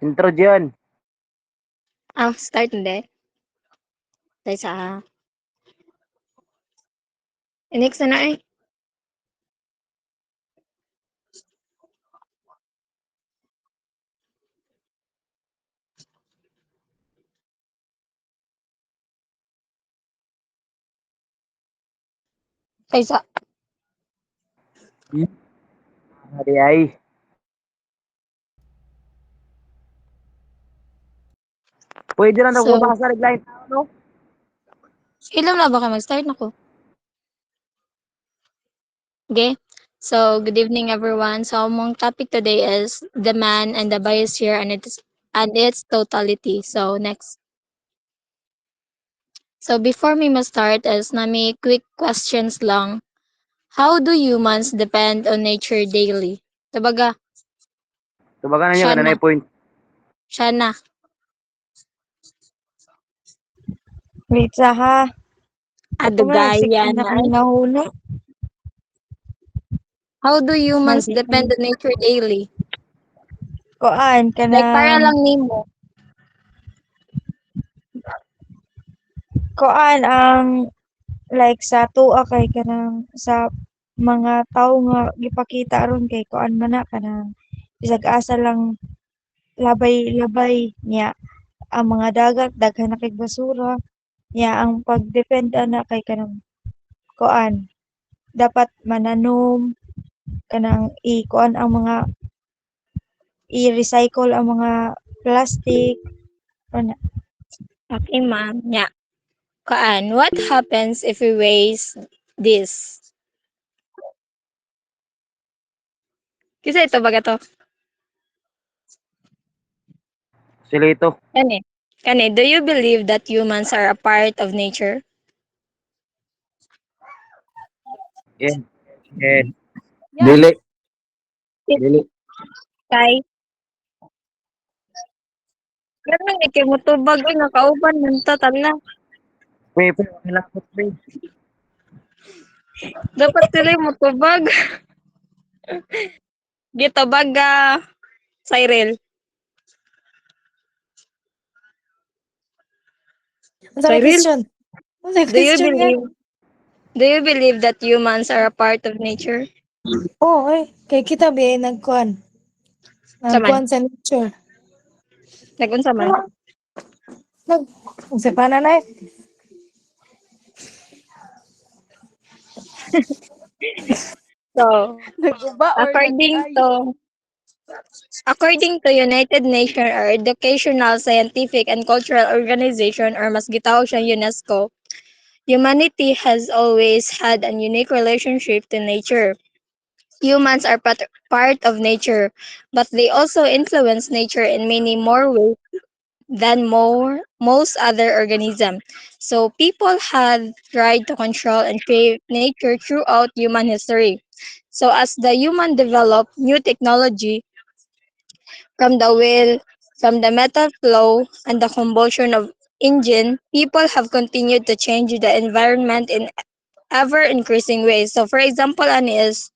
Intro diyan. Start hindi. Tay sa next na eh. Tay sa Hari ay. Pwede lang daw so magbasa line tao, no? ilan na ba ka mag-start nako? Okay. So good evening everyone. So among topic today is the man and the biosphere and its totality. So next. So before me start is na may quick questions lang. How do humans depend on nature daily? Tabaga, Tubagan niya siya kada na, na point. siya na. Wait sa ha. Ato nga Adugaya nagsige na na. kami nahuna. How do humans depend Nag on nature daily? kuan Like para kanang lang nimo. kuan ang like sa tuwa kay kanang sa mga tawo nga gipakita aron kay kuan man na kanang bisag asa lang labay-labay niya ang mga dagat daghan na kay basura niya ang pagdepend ana kay kanang kuan dapat mananom kanang i-kuan ang mga i-recycle ang mga plastic ana. Okay, ma'am. Yeah. Kaan, what happens if we waste this? Kasi ito baga to. Sila ito. Kani. Kani, do you believe that humans are a part of nature? Yes. Yes. Yan. Dili. It Dili. kay ganun ni kay motubag oy nakauban man ta tala. May nilapot pre. Dapat sila yung motubag. Gitubag Cyril. Unsa may Cyril, question? Unsa may do you question yan? believe do you believe that humans are a part of nature? Oo, kay kita be Saman, nagkuhan sa nature. nagunsa man. Ah, nag unsa pa nanay? So, Naguba or according nag-ay? to According to United Nations or Educational, Scientific and Cultural Organization or mas gitawag siyang UNESCO, humanity has always had a unique relationship to nature. Humans are part of nature, but they also influence nature in many more ways than most other organisms. So people have tried to control and shape nature throughout human history. So as the human developed new technology, from the wheel, from the metal flow, and the combustion of engine, people have continued to change the environment in ever increasing ways. So for example, ano is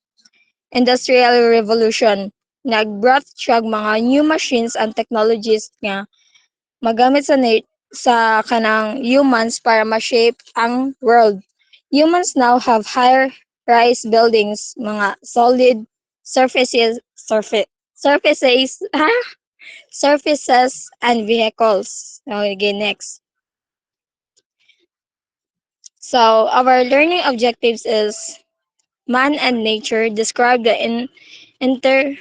industrial revolution. Nagbrought siya mga new machines and technologies nga magamit sa kanang humans para ma-shape ang world. Humans now have higher rise buildings, mga solid surfaces, surfaces and vehicles. Okay, next. So our learning objectives is man and nature describe the inter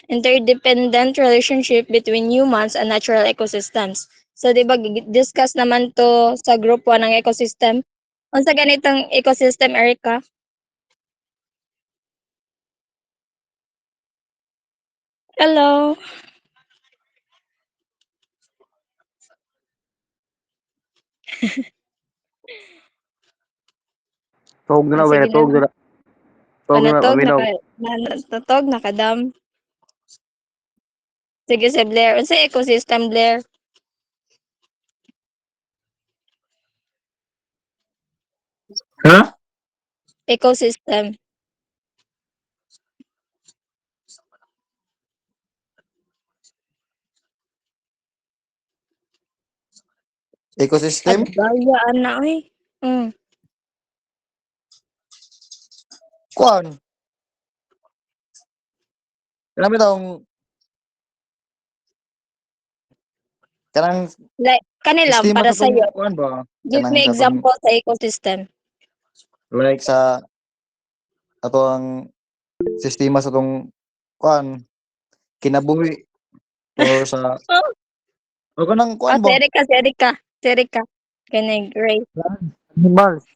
interdependent relationship between humans and natural ecosystems. So di ba discuss naman to sa group 1 ng ecosystem. Unsa ganitong ecosystem, Erica? Hello. Tog na Ah, na ba? sige na Tog lang. na. Tog na Panatog paminaw. natog nakadam. Sige si Blair. Unsa ecosystem, Blair? Ha? Ecosystem. Ecosystem? Adbaya ana oy. Mm. Kuan. Kanami taong kanang Like kanilang sistema para sa sa tong iyo. kuan ba? Give Kanang me sa tong example sa ecosystem. like sa ato ang sistema sa tong kuan kinabuhi or sa Oh, o kanang oh kuan si ba? Erika, si Erika. Si Erika. Kani Gray. Animals.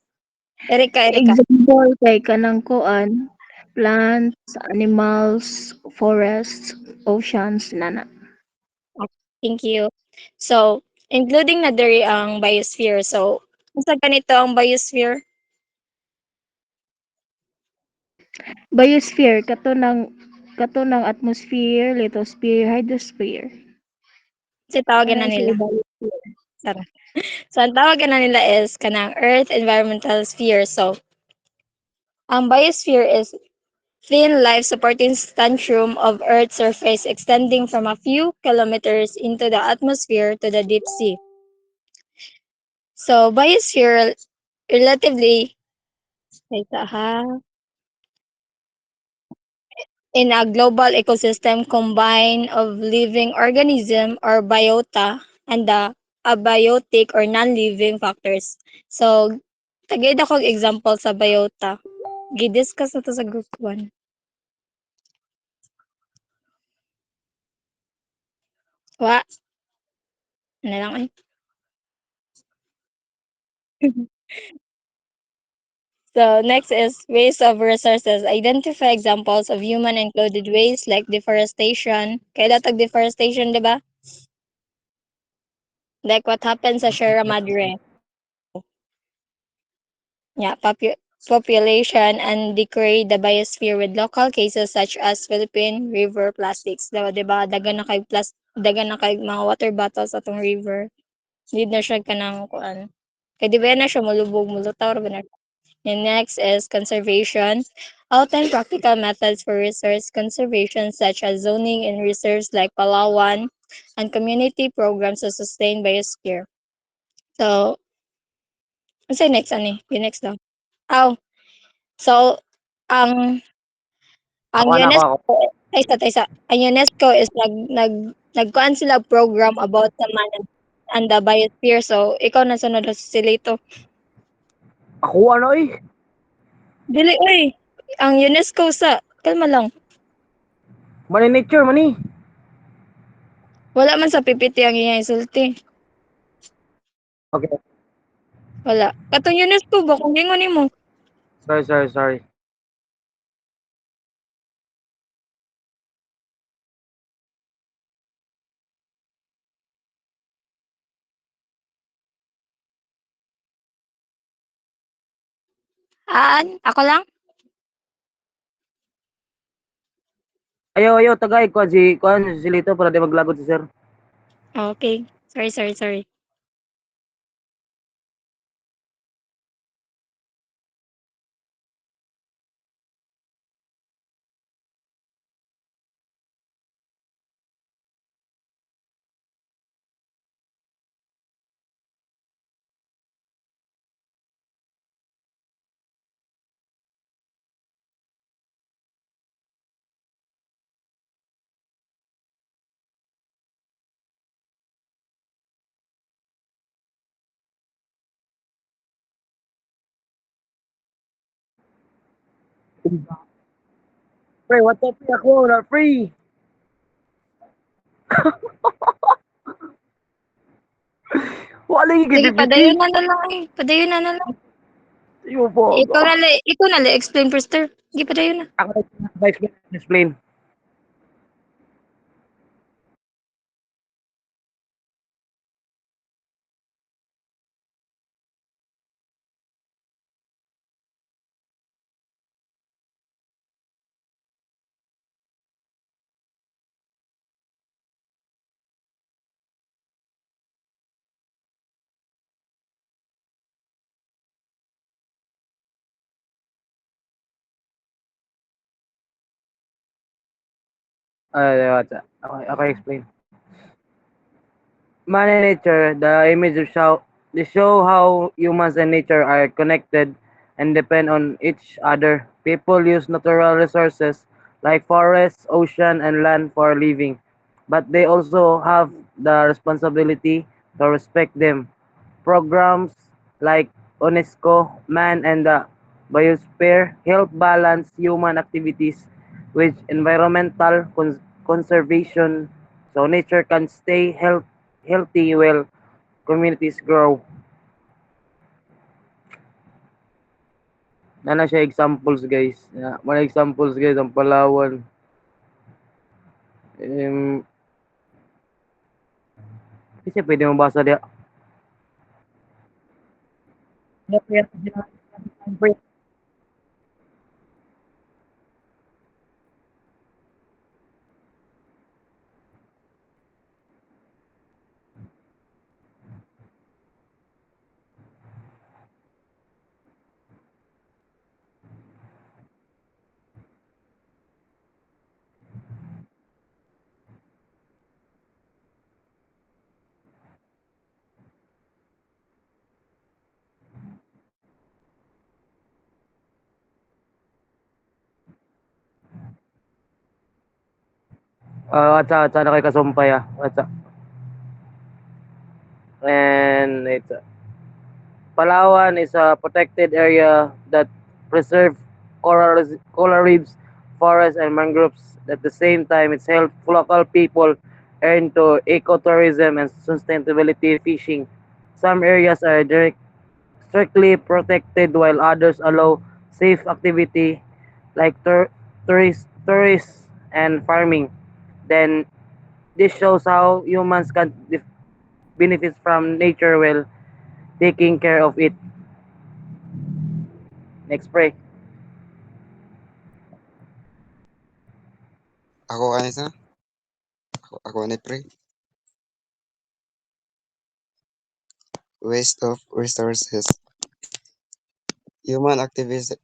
Erika, Erika. Example kay kanang kuan, plants, animals, forests, oceans, nana. Thank you. So, including na diri ang biosphere. So, unsa ganito ang biosphere? Biosphere kato ng atmosphere, lithosphere, hydrosphere. Kasi tawagan Ana na siya nila. biosphere. Tara. So, ang tawagan na nila is kanang Earth Environmental Sphere. So, ang biosphere is thin life-supporting spectrum of Earth's surface extending from a few kilometers into the atmosphere to the deep sea. So, biosphere relatively wait, in a global ecosystem combine of living organism or biota and the abiotic or non-living factors. So, tagay na kong example sa biota. Gidiscuss na to sa group 1. Wa, na lang eh. So, next is waste of resources. Identify examples of human-included waste like deforestation. Kaya tag deforestation, di ba? Like what happened sa Sierra Madre. Yeah, population and degrade the biosphere with local cases such as Philippine river plastics. Diba? Dagan na kay mga water bottles atong river. Need na siya kanang kuan. Kaya di ba na siya mulubog, mulutaw ra ba na. And next is conservation. Outline practical methods for resource conservation such as zoning in reserves like Palawan and community programs to sustain biosphere. So, ano next ani? Yung next daw. Oh, so ang Ako, anak ko, ako. UNESCO ang UNESCO is nagkuan sila program about the man and the biosphere. So ikaw na sunod na sila ito. Ako, ano eh. Dili oy. Ang UNESCO sa kalma lang. Mani nature, mani. Wala man sa PPT ang iyang isulti. Okay. Wala. Katong UNESCO ba kung gingon nimo? Sorry. Ako lang? Ayaw, tagay ko si Lito para di maglagot si sir. Okay. Sorry. Pre, what's up? Ako, na free. Wala yung Sige, gipipiti. padayon na lang. Iyo po. Ikaw na lang explain first. Sige, padayon na. Ako explain. What's up? Ako explain. Man in nature, the image of They show how humans and nature are connected and depend on each other. People use natural resources like forests, ocean, and land for living, but they also have the responsibility to respect them. Programs like UNESCO, Man and the Biosphere help balance human activities with environmental conservation so nature can stay healthy while communities grow. Na siya examples guys. Mga examples guys ang Palawan. Um, kasi pwede mo basa diya. Atsa na kay kasumpay Atsa. And it's Palawan is a protected area that preserve coral reefs, forests, and mangroves. At the same time, it's helped local people earn to ecotourism and sustainability fishing. Some areas are strictly protected while others allow safe activity like tourists and farming. Then this shows how humans can benefit from nature while taking care of it. Next pray. Ako kanisa, ako ni pre. Waste of resources. Human activities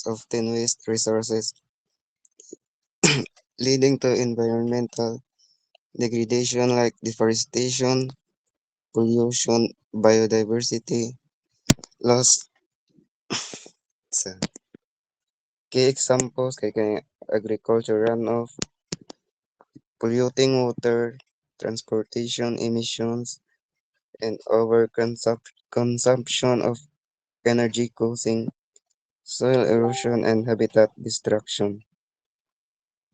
often waste resources, leading to environmental degradation like deforestation, pollution, biodiversity loss. Sa key examples kay agriculture runoff, polluting water, transportation emissions, and consumption of energy causing soil erosion and habitat destruction.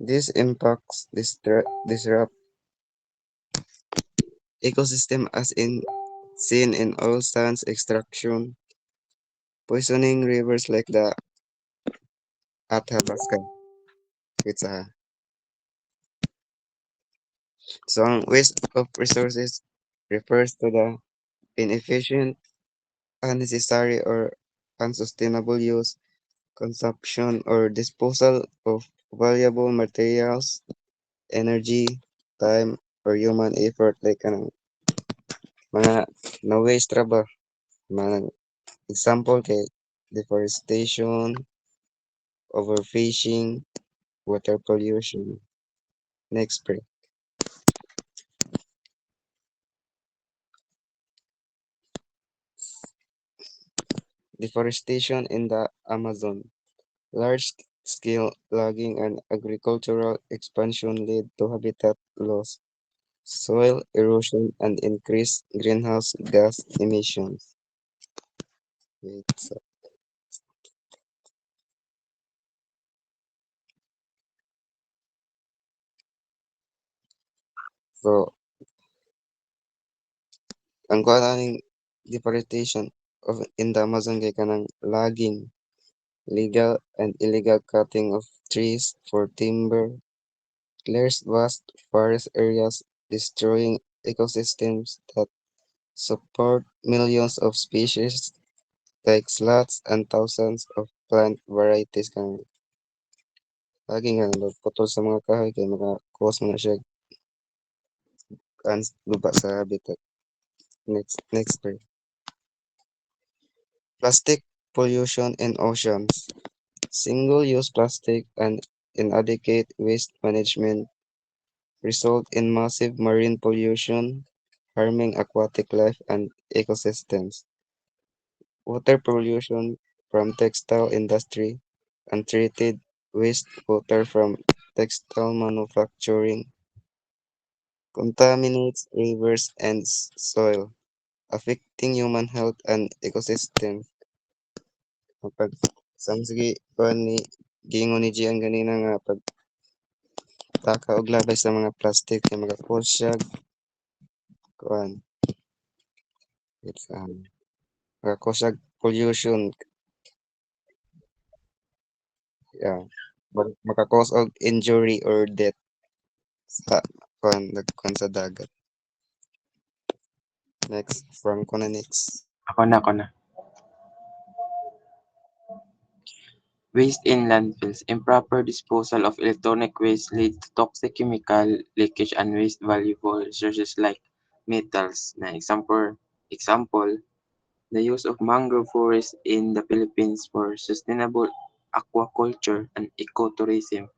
These impacts disrupt ecosystem as in seen in oil sands extraction, poisoning rivers like the Athabasca. It's a so ang waste of resources refers to the inefficient, unnecessary, or unsustainable use, consumption, or disposal of valuable materials, energy, time, or human effort like mga na-waste ra ba? Mga example kay deforestation, overfishing, water pollution. Next break. Deforestation in the Amazon. Large scale logging and agricultural expansion lead to habitat loss, soil erosion, and increased greenhouse gas emissions. Wait, so ang kuha naning deforestation of in the Amazon kay kanang logging, legal and illegal cutting of trees for timber, clears vast forest areas, destroying ecosystems that support millions of species like sloths and thousands of plant varieties kang lagi nga putol sa mga kahoy kay maka-cause mo na siya guba sa habitat. Next part. Plastic pollution in oceans. Single-use plastic and inadequate waste management result in massive marine pollution, harming aquatic life and ecosystems. Water pollution from textile industry, untreated wastewater from textile manufacturing contaminates rivers and soil, affecting human health and ecosystem. Kapag sige kuan ni giingon ni Gian ganina nga pagtaka og labay sa mga plastic nga magakosyag kuan it's magakosyag pollution yeah maka-cause og injury or death sa nagkuan sa dagat. Next, Franco na next. Ako na. Waste in landfills. Improper disposal of electronic waste leads to toxic chemical leakage and waste valuable resources like metals. Na example, the use of mangrove forests in the Philippines for sustainable aquaculture and ecotourism.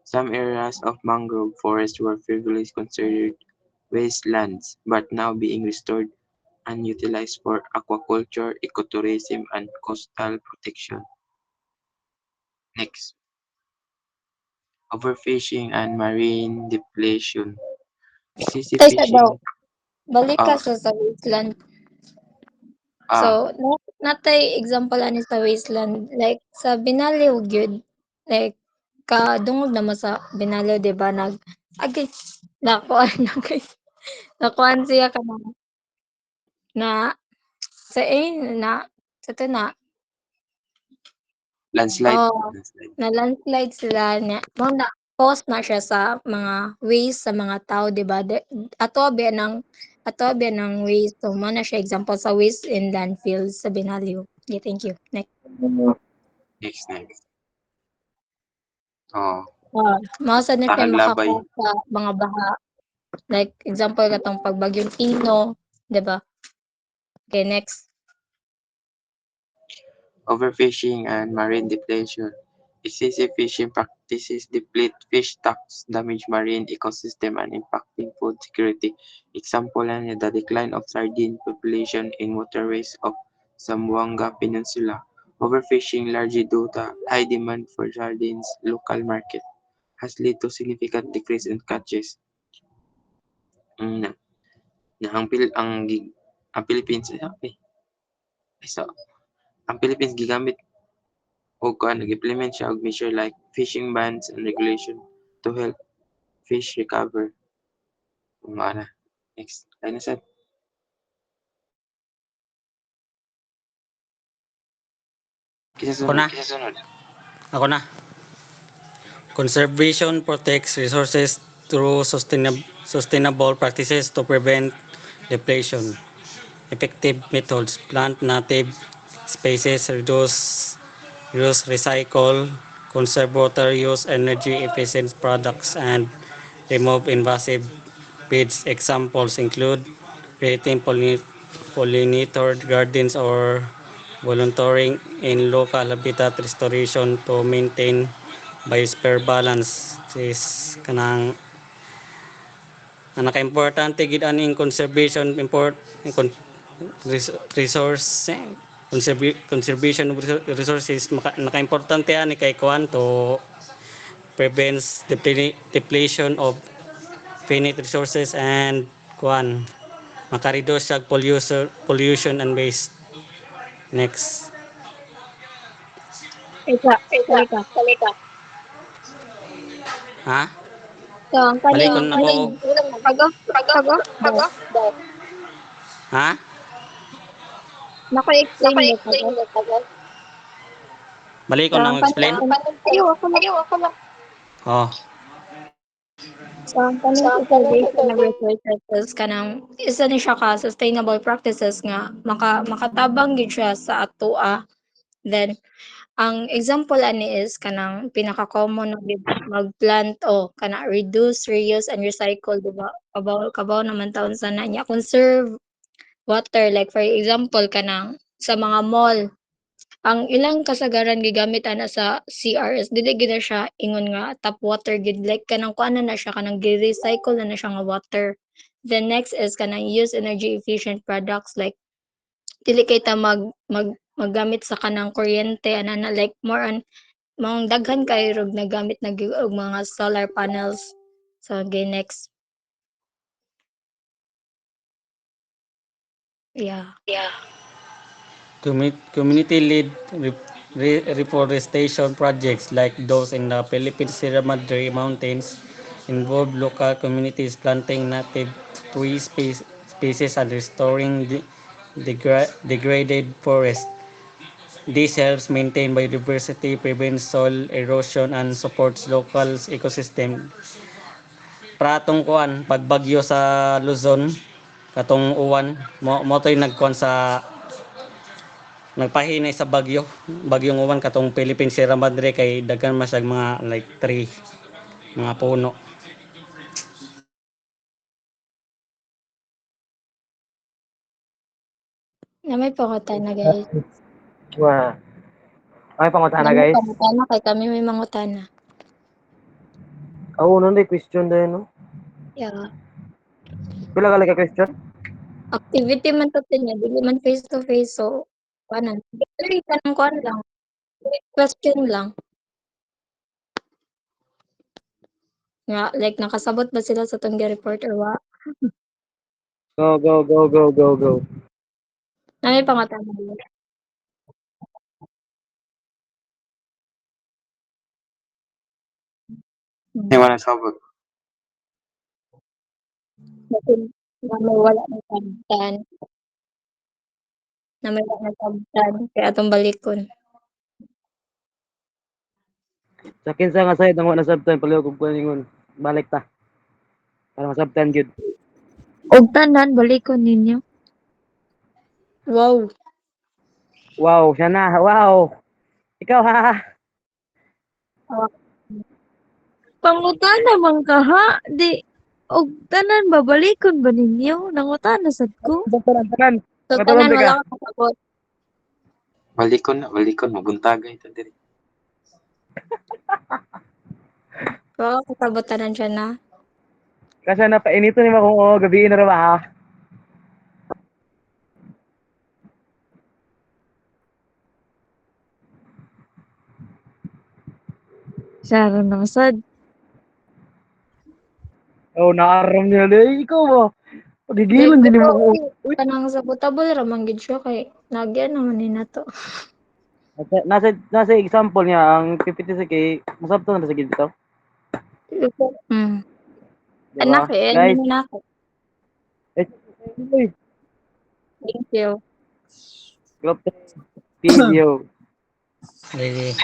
Some areas of mangrove forest were previously considered wastelands, but now being restored and utilized for aquaculture, ecotourism, and coastal protection. Next, overfishing and marine depletion. Excessive Tay sa daw, fishing. balik ka Uh, sa wasteland. So, uh, natay example ani sa wasteland like sa Binaliw gyud like kadungog naman sa Binaliw 'di ba agi nakuan na guys. Nakuan siya na sa na sa to na landslide. oh Landslide. na landslide sila niya mo na cause na siya sa mga waste sa mga tao 'di ba? Ato ba ng waste so mo na siya example sa waste in landfills sa Binaliw. Okay, thank you. Next. Next. Oh, Mao sad na siya tahag labay. maka-cause sa mga baha. Like example katong pagbagyong Tino, 'di ba? Okay, next. Overfishing and marine depletion. Excessive fishing practices deplete fish stocks, damage marine ecosystem, and impacting food security. Example yan the decline of sardine population in waterways of Zamboanga Peninsula. Overfishing largely due to high demand for sardines local market has led to significant decrease in catches. Mm, na, na ang Philippines okay. So, ang Philippines gigamit og nag-implement siya og measure like fishing bans and regulation to help fish recover. Mga na. Next. Tayo na sad. Ako na. Kisa sunod. Ako na. Conservation protects resources through sustainable practices to prevent depletion. Effective methods: plant native species, reduce, recycle, conserve water use, energy efficient products, and remove invasive weeds. Examples include creating pollinator gardens or volunteering in local habitat restoration to maintain biosphere balance. Is kanang naka-importante gid aning conservation resource conservation of resources naka-importante ani kay kuan to prevents depletion of finite resources and kuan makareduce sa pollution and waste. Next. Isa, sorry ka. Ha? So, ang kaning Balikon ako. pag-off daw. Ha? Nako-explain mo pag-off. So, Balikon na ang ako explain. kaning ayaw ako lang. Oh. So, ang kaning conservation of resources kanang isa ni siya ka sustainable practices nga makatabang gid siya sa atoa. Then, ang example ani is kanang pinaka-common na gid mag-plant o kana reduce, reuse, and recycle, di ba? Kabaw naman taon sana niya. Conserve water, like for example, kanang sa mga mall, ang ilang kasagaran gigamit ana sa CRS, dili gid na siya ingon nga tap water gid like kanang kuan na siya kanang gi-recycle na siya nga water. Then next is kanang use energy efficient products like dili kay ta maggamit sa kanang kuryente ana like more on mong daghan kay rog nagamit na gyud og mga solar panels. So okay, next. Yeah. Community-led reforestation projects like those in the Philippine Sierra Madre Mountains involve local communities planting native tree species and restoring degraded forests. This helps maintain biodiversity, prevents soil erosion, and supports local ecosystem. Pratong kuan pagbagyo sa Luzon katong uwan mo to'y nagkuan sa nagpahinay sa bagyong uwan katong Philippine Sierra Madre kay daghan masyag mga like tree mga puno. Na may pangutana guys. Wah. Ay, Na pangutana may guys. pangutana kay kami may mangutana. Oo, nun di question din, no? Yeah. Pila ka question? Activity man to niya, dili man face to face so kanan. Dili kanang kuan lang. Question lang. Nga like nakasabot ba sila sa tong report or wa? Go. Na may pangutana guys. Hindi mo nasabot. Kasi na may wala ng sabtan. Na may wala ng sabtan kaya atong balikon. Sa kinsa nga side ang wala sabtan paliw kung kuningon. Balik ta. Para masabtan gyud. Og tanan balikon ninyo. Wow. Wow, siya na. Wow. Ikaw ha. Pangutana man ka ha? Di og tanan ba balikon ba ninyo? Nangutana sad ko. Tanan. So Katulad tanan ka. wala ka kasabot. Balikon, mabuntagay ito diri. Wala ka kasabot tanan siya na. Kasi napainito ni mo kung gabiin na ra ba ha? Sara na sad. Oh, naaram niya dai ikaw mo. Like Pagigilan din pero mo. okay, kanang sabotable ra man gid siya kay nagyan naman ni nato. Nasa example niya ang PPT sa kay masabtan na sa gid bitaw. Hmm. Di ba? Anak eh, ano Guys, na ako. uy, Thank you. group video. Sige.